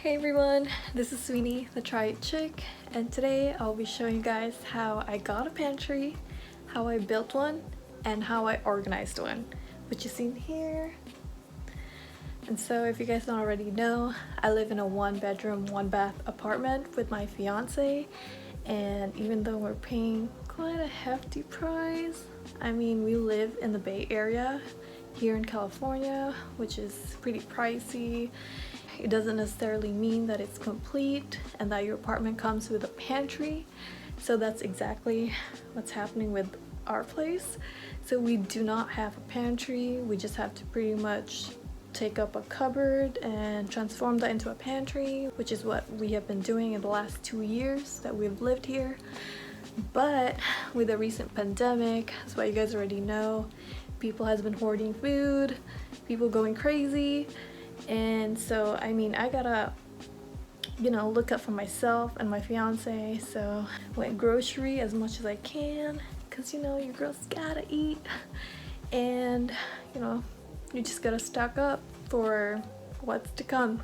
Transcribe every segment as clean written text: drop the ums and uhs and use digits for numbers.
Hey everyone, this is Sweeney, the Try It Chick, and today I'll be showing you guys how I got a pantry, how I built one, and how I organized one, which you see here. And so if you guys don't already know, I live in a 1-bedroom, 1-bath apartment with my fiance, and even though we're paying quite a hefty price, I mean we live in the Bay Area here in California, which is pretty pricey. It doesn't necessarily mean that it's complete and that your apartment comes with a pantry. So that's exactly what's happening with our place. So we do not have a pantry. We just have to pretty much take up a cupboard and transform that into a pantry, which is what we have been doing in the last 2 years that we've lived here. But with the recent pandemic, that's what you guys already know, people has been hoarding food, people going crazy. And so I mean I gotta look up for myself and my fiance, so went grocery as much as I can because your girls gotta eat, and you just gotta stock up for what's to come.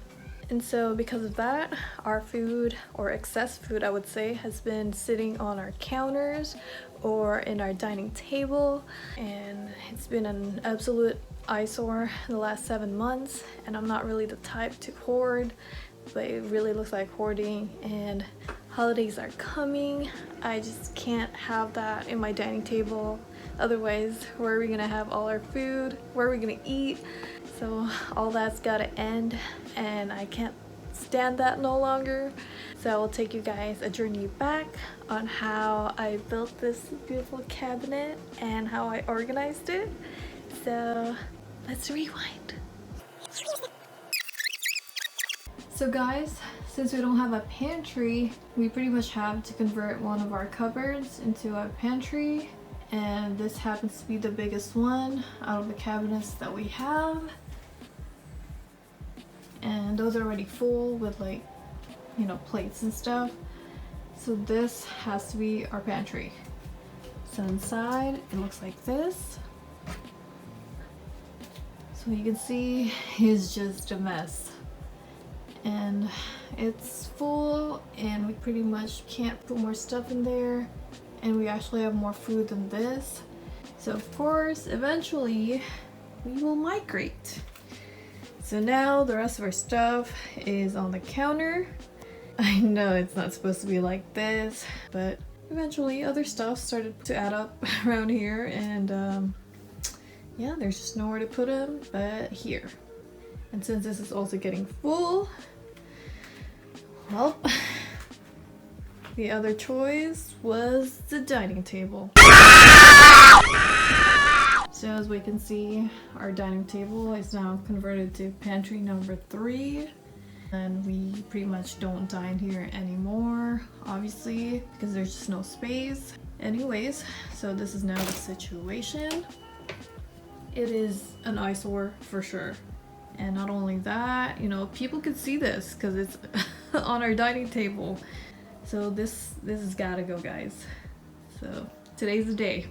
And so because of that, our food, or excess food I would say, has been sitting on our counters or in our dining table, and it's been an absolute eyesore the last 7 months. And I'm not really the type to hoard, but it really looks like hoarding, and holidays are coming. I just can't have that in my dining table. Otherwise, where are we gonna have all our food? Where are we gonna eat? So all that's gotta end, and I can't stand that no longer. So I will take you guys a journey back on how I built this beautiful cabinet and how I organized it. So let's rewind. So guys, since we don't have a pantry, we pretty much have to convert one of our cupboards into a pantry, and this happens to be the biggest one out of the cabinets that we have. And those are already full with plates and stuff. So this has to be our pantry. So inside it looks like this. So you can see it's just a mess, and it's full, and we pretty much can't put more stuff in there, and we actually have more food than this. So of course eventually we will migrate. So now the rest of our stuff is on the counter. I know it's not supposed to be like this, but eventually other stuff started to add up around here, and yeah, there's just nowhere to put them but here. And since this is also getting full, well, the other choice was the dining table. So as we can see, our dining table is now converted to pantry number 3. And we pretty much don't dine here anymore, obviously, because there's just no space. Anyways, so this is now the situation. It is an eyesore for sure. And not only that, people could see this because it's on our dining table. So this has gotta go, guys. So today's the day.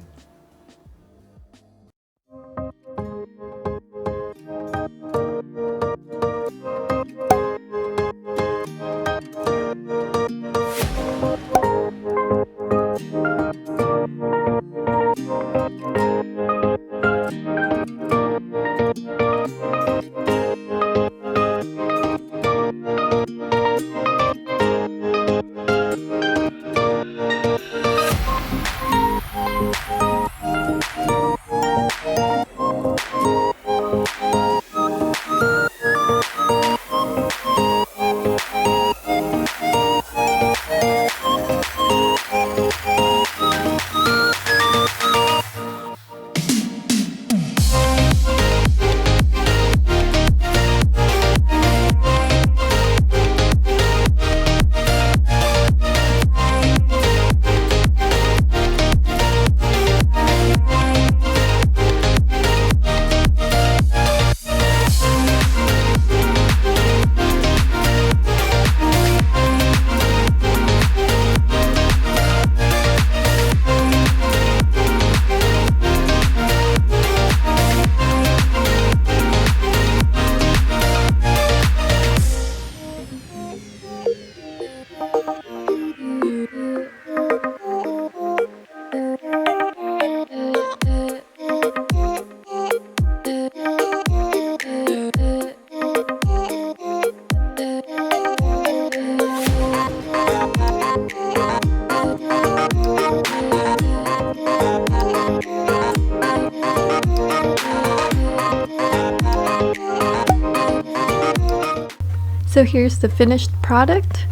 So here's the finished product.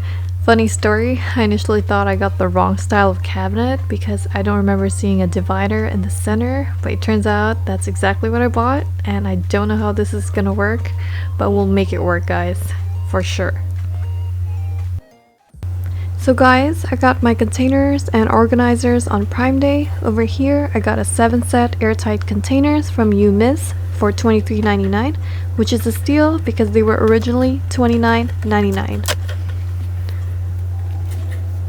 Funny story, I initially thought I got the wrong style of cabinet because I don't remember seeing a divider in the center, but it turns out that's exactly what I bought, and I don't know how this is gonna work, but we'll make it work, guys, for sure. So guys, I got my containers and organizers on Prime Day. Over here, I got a 7-set airtight containers from Miss for $23.99, which is a steal because they were originally $29.99.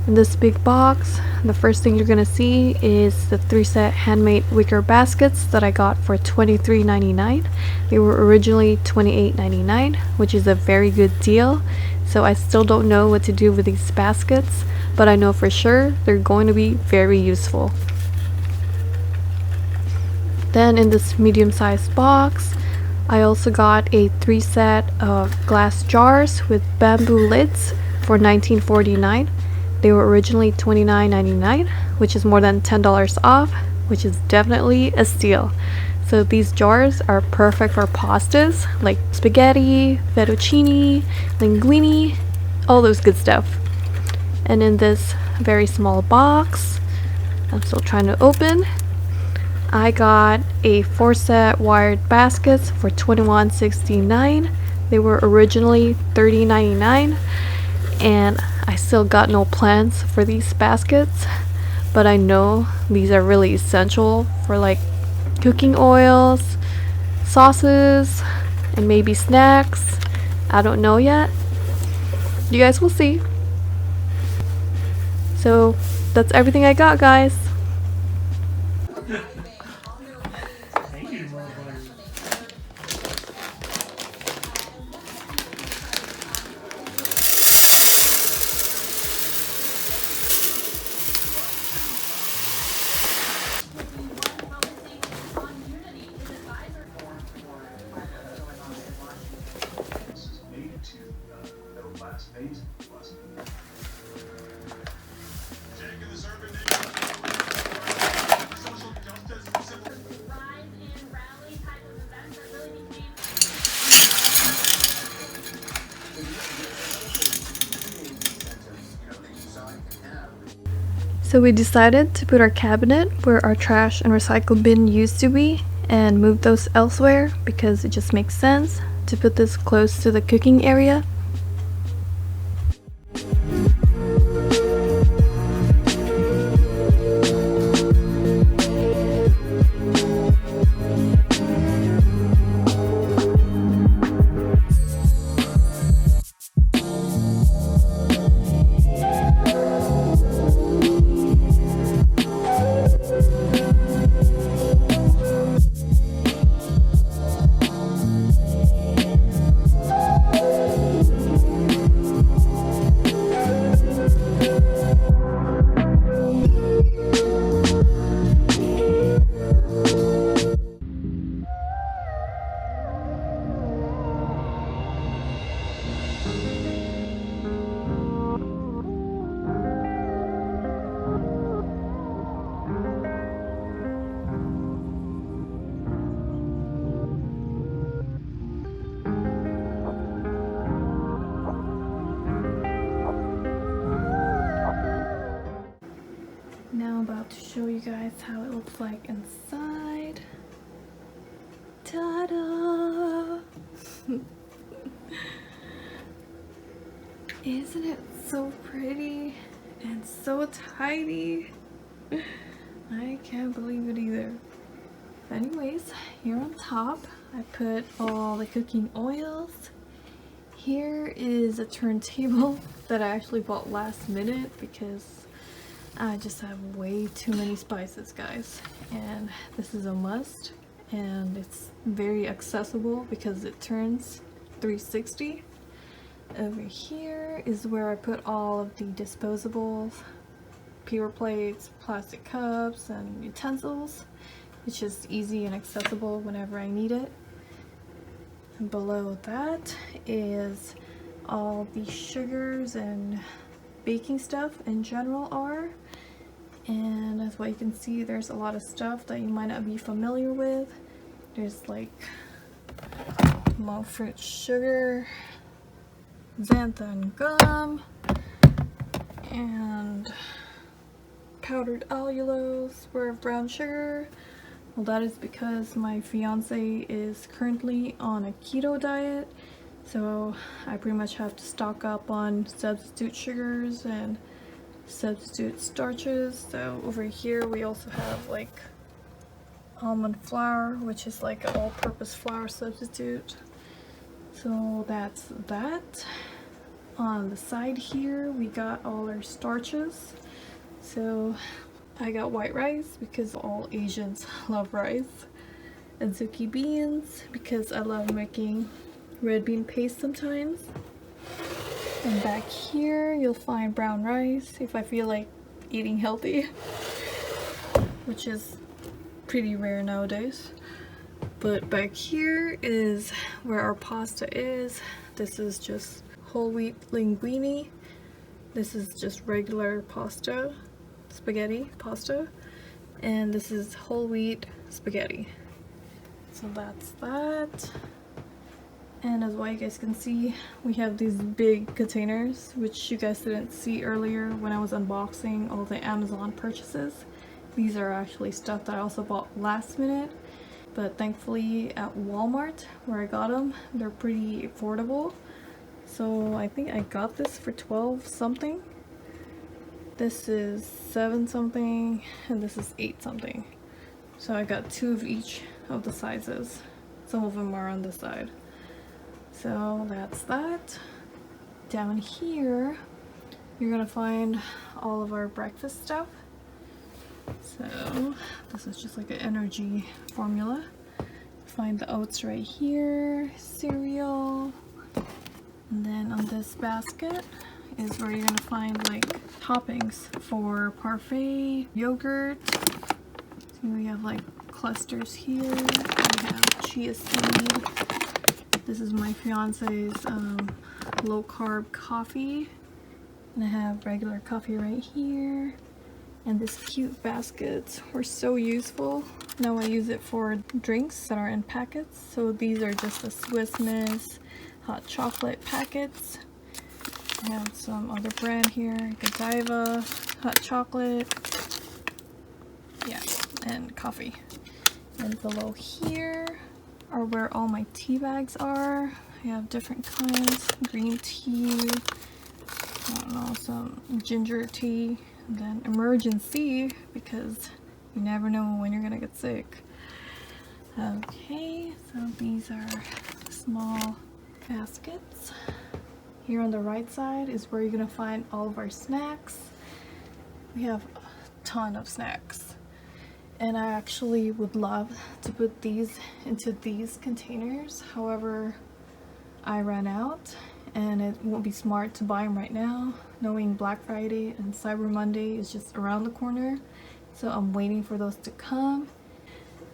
In this big box, the first thing you're gonna see is the 3-set handmade wicker baskets that I got for $23.99. They were originally $28.99, which is a very good deal. So I still don't know what to do with these baskets, but I know for sure they're going to be very useful. Then in this medium-sized box, I also got a 3-set of glass jars with bamboo lids for $19.49. They were originally $29.99, which is more than $10 off, which is definitely a steal. So these jars are perfect for pastas like spaghetti, fettuccine, linguine, all those good stuff. And in this very small box, I'm still trying to open, I got a 4-set wired baskets for $21.69. They were originally $30.99, and I still got no plans for these baskets, but I know these are really essential for like cooking oils, sauces, and maybe snacks. I don't know yet. You guys will see. So that's everything I got, guys. So we decided to put our cabinet where our trash and recycle bin used to be and move those elsewhere because it just makes sense to put this close to the cooking area. Now I'm about to show you guys how it looks like inside. Ta-da! Isn't it so pretty and so tidy? I can't believe it either. Anyways, here on top I put all the cooking oils. Here is a turntable that I actually bought last minute because I just have way too many spices, guys, and this is a must, and it's very accessible because it turns 360. Over here is where I put all of the disposables, paper plates, plastic cups, and utensils. It's just easy and accessible whenever I need it. And below that is all the sugars and baking stuff in general are. And as what you can see, there's a lot of stuff that you might not be familiar with. There's like monk fruit sugar, xanthan gum and powdered allulose for brown sugar. Well, that is because my fiance is currently on a keto diet, so I pretty much have to stock up on substitute sugars and substitute starches. So over here we also have like almond flour, which is like an all-purpose flour substitute. So that's that. On the side here we got all our starches. So I got white rice because all Asians love rice, azuki beans because I love making red bean paste sometimes, and back here you'll find brown rice if I feel like eating healthy, which is pretty rare nowadays. But back here is where our pasta is. This is just whole wheat linguine. This is just regular pasta, spaghetti pasta, and this is whole wheat spaghetti. So that's that. And as well, you guys can see, we have these big containers, which you guys didn't see earlier when I was unboxing all the Amazon purchases. These are actually stuff that I also bought last minute, but thankfully at Walmart where I got them, they're pretty affordable. So I think I got this for 12 something. This is 7 something and this is 8 something. So I got 2 of each of the sizes. Some of them are on this side. So that's that. Down here you're gonna find all of our breakfast stuff. So this is just like an energy formula. Find the oats right here, cereal, and then on this basket is where you're gonna find like toppings for parfait, yogurt. So we have like clusters here. We have chia seed. This is my fiance's low carb coffee, and I have regular coffee right here. And this cute baskets were so useful. Now I use it for drinks that are in packets. So these are just the Swiss Miss hot chocolate packets. I have some other brand here, Godiva hot chocolate, yeah, and coffee. And below here are where all my tea bags are. I have different kinds, green tea, I don't know, some ginger tea, and then emergency because you never know when you're gonna get sick. Okay, so these are small baskets. Here on the right side is where you're gonna find all of our snacks. We have a ton of snacks, and I actually would love to put these into these containers. However, I ran out and it won't be smart to buy them right now, knowing Black Friday and Cyber Monday is just around the corner. So I'm waiting for those to come.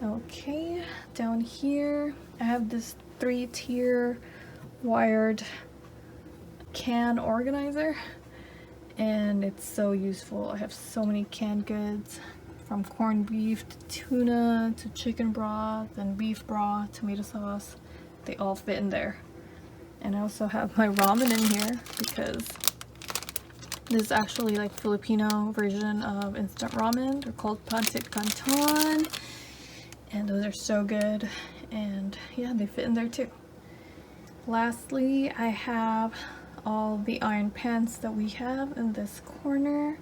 Okay, down here I have this 3-tier wired can organizer, and it's so useful. I have so many canned goods, from corned beef to tuna to chicken broth and beef broth, tomato sauce. They all fit in there. And I also have my ramen in here because this is actually like Filipino version of instant ramen. They're called pancit canton, and those are so good. And yeah, they fit in there too. Lastly, I have all the iron pans that we have in this corner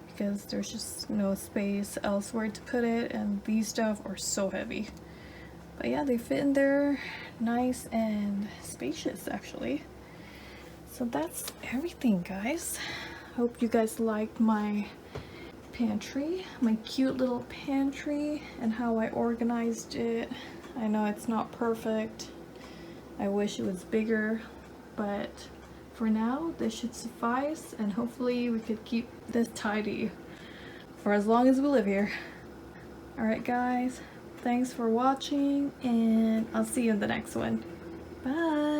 because there's just no space elsewhere to put it, and these stuff are so heavy. But yeah, they fit in there nice and spacious actually. So that's everything, guys. Hope you guys liked my pantry, my cute little pantry, and how I organized it. I know it's not perfect. I wish it was bigger, but for now this should suffice, and hopefully we could keep this tidy for as long as we live here. Alright guys, thanks for watching, and I'll see you in the next one. Bye!